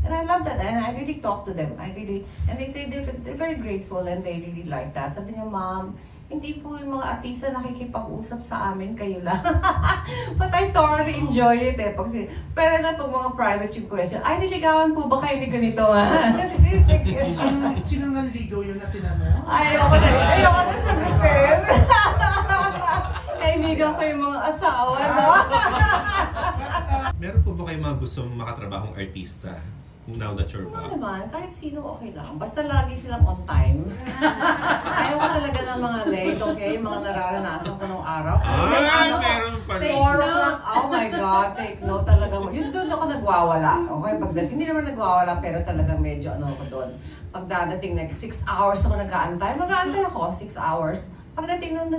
And I love that, and I really talk to them. And they say they're very grateful and they really like that. Sabi niya, Ma'am, hindi po yung mga artista nakikipag-usap sa amin, kayo lang. But I thoroughly enjoy it eh. Pero na pag mga private yung question, ay, niligawan po ba kayo ni ganito ha? Sino nanligaw yun na tinanong? Ayoko na sagutin. Kaibigan ko yung mga asawa, no? Meron po ba kayong mga gusto makatrabahong artista? Now that you're back? Naman, kahit sino okay lang. Basta lagi silang on time. Ayaw ko talaga ng mga late, okay? Mga nararanasan ko nung araw. Meron pa rin. 4 o'clock, oh my God, take note talaga. Yun doon ako nagwawala. Okay, pagdating, hindi naman nagwawala, pero talagang medyo ano ako doon. Pagdadating, like 6 hours ako nag-aantay. Mag-aantay ako, 6 hours. Pagdating nun,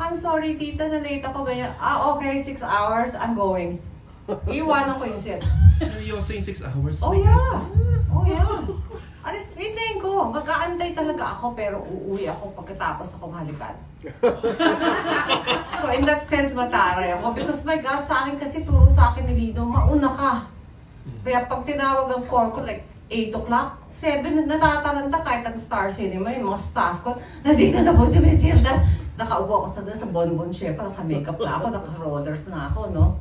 I'm sorry, tita, na late ako, ganyan. Okay, 6 hours, I'm going. Iwanan ko yung set. Seryoso yung 6 hours? Oh yeah! Oh yeah! Alis, hintayin ko. Mag-aantay talaga ako pero uuwi ako pagkatapos ako halikan. So in that sense, mataray ako. Because my God, sa akin kasi turo sa akin ni Lido, mauna ka. Kaya pag tinawag ang call ko, like 8 o'clock, 7, natataranta kahit ang Star Cinema, yung mga staff ko, nandito na po si Miss Hilda. Nakaupo ako sa bonbon chair, naka-makeup na ako, naka-rollers na ako, no?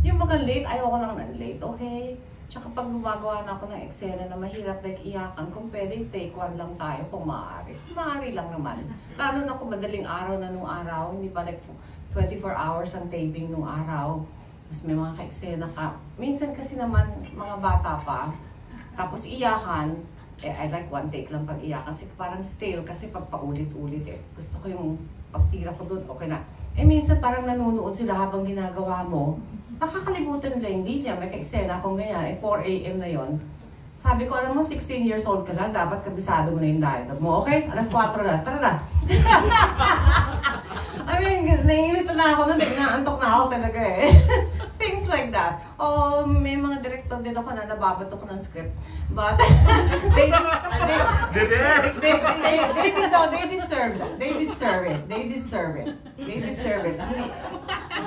Yung mga late, ayoko lang ng late, okay? Tsaka pag gumagawa na ako ng eksena na mahirap like iyakan, kung pwede, take 1 lang tayo kung maaari. Maaari lang naman. Lalo na kung madaling araw na nung araw, hindi ba like 24 hours ang taping nung araw. Mas may mga ka-eksena ka. Minsan kasi naman, mga bata pa, tapos iyakan, I like 1 take lang pag iyakan. Kasi parang stale kasi pag paulit-ulit eh. Gusto ko yung pagtira ko doon, okay na. Minsan parang nanonood sila habang ginagawa mo. Nakakalimutan nila yung linya. May ka-eksena akong ganyan, 4 AM na yon. Sabi ko, alam mo, 16 years old ka lang, dapat kabisado mo na yung dialogue mo, okay? Alas 4 na, tara na. I mean, naiinito na ako nun, naantok na ako talaga eh. Things like that. May mga director din ako na nababato ko ng script. But, they deserve it.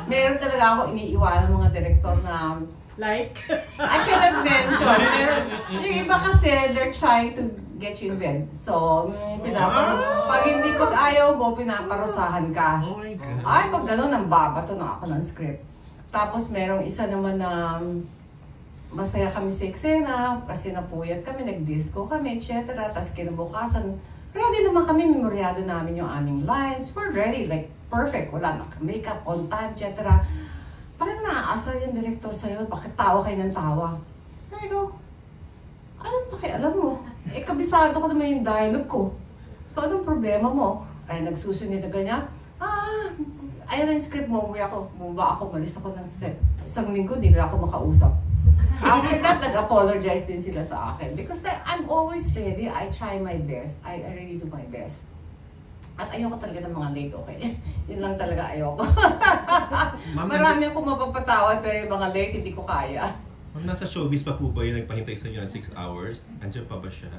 Meron talaga ako iniiwan ng mga director na like? I cannot mention. Yung iba kasi, they're trying to get you in bed. So, pag hindi pag ayaw mo, pinaparusahan ka. Oh my God. Ay, pag gano'n, ang babato na ako ng script. Tapos merong isa naman na masaya kami sa eksena kasi napuyat kami, nag-disco kami, etc. Tapos kinabukasan, ready naman kami, memoryado namin yung aming lines. We're ready, like perfect. Wala na makeup, on time, etc. Parang naaasar yung director sa'yo, bakit tawa kayo ng tawa? I go, alam mo, kabisado ko naman yung dialogue ko. So anong problema mo? Ay, nagsusunod na ganyan. Ayun ang script mo, bumaba ako, malis ako ng set. Isang linggo, hindi na ako makausap. After that, nag-apologize din sila sa akin. Because I'm always ready, I try my best. I really do my best. At ayoko talaga ng mga late, okay? Yun lang talaga ayoko. Marami akong mapapatawad, pero yung mga late, hindi ko kaya. Ma'am, nasa showbiz pa po ba yung nagpahintay sa inyo ng 6 hours? Andiyan pa ba siya?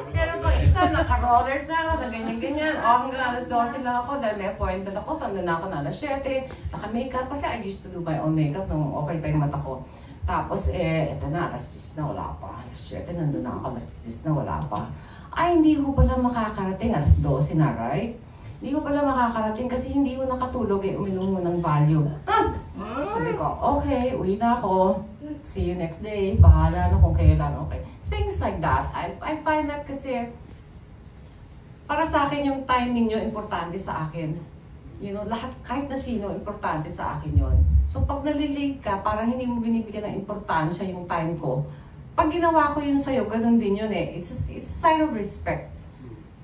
Pero pag isa, naka-rollers na ako, na ganyan-ganyan. Hanggang alas 12 lang ako dahil may appointment ako. Sando na ako na alas 7. Naka-makeup kasi I used to do my own makeup nung okay pa yung mata ko. Tapos, eto na, alas 10 na wala pa. Alas 7, nandun na ako, alas 10 na wala pa. Ay, hindi ko pala makakarating. Alas 12 na, right? Hindi ko pala makakarating kasi hindi ko nakatulog eh. Uminom mo ng Valium. Sabi ko, okay, uwi na ako. See you next day. Bahala na kung kailan, okay. Things like that. I find that kasi para sa akin yung time ninyo importante sa akin. You know, lahat, kahit na sino, importante sa akin yon. So pag nalilate ka, parang hindi mo binibigyan ng importansya yung time ko. Pag ginawa ko yun sa'yo, ganun din yun eh. It's a sign of respect.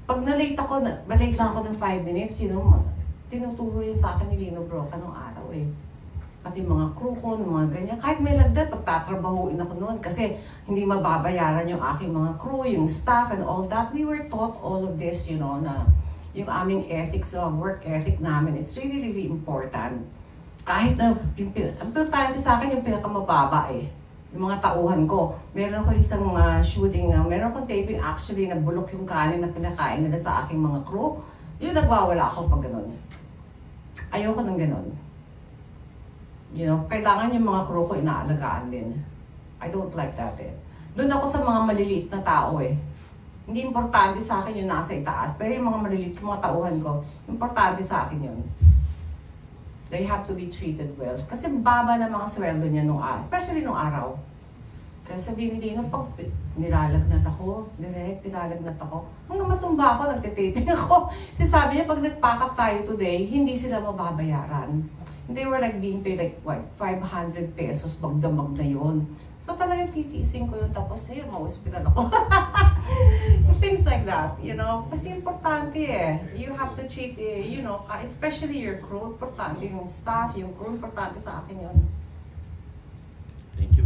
Pag nalate ako, malate lang ako ng 5 minutes, you know, tinuturo yun sa akin ni Lino Broca nung araw eh. Pati mga crew ko, mga ganyan. Kahit may lagdat, pagtatrabahuin ako noon kasi hindi mababayaran yung aking mga crew, yung staff and all that. We were taught all of this, you know, na yung aming ethics, work ethic namin is really, really important. Kahit na, ang importante sa akin yung pinakamababa eh. Yung mga tauhan ko. Meron ako isang shooting, meron akong taping actually na bulok yung kanin na pinakain nila sa aking mga crew. Yung nagwawala ako pag ganun. Ayoko ng ganun. You know, kailangan yung mga crew ko inaalagaan din. I don't like that eh. Doon ako sa mga maliliit na tao eh. Hindi importante sa akin yung nasa itaas, pero yung mga maliliit, yung mga tauhan ko, importante sa akin yun. They have to be treated well. Kasi baba na mga sweldo niya especially nung araw. Kasi sabihin ni Dino, pag nilalagnat ako, nilalagnat ako. Hanggang matumba ako, nagtitaping ako. Kasi sabi niya, pag nag-pack up tayo today, hindi sila mababayaran. They were like being paid like, what, 500 pesos, magdamag na yun. So talagang titiisin ko yun, tapos ayun, ma-hospital ako. Things like that, you know? Kasi importante eh. You have to treat, you know, especially your crew, importante yung staff, yung crew, importante sa akin yun. Thank you.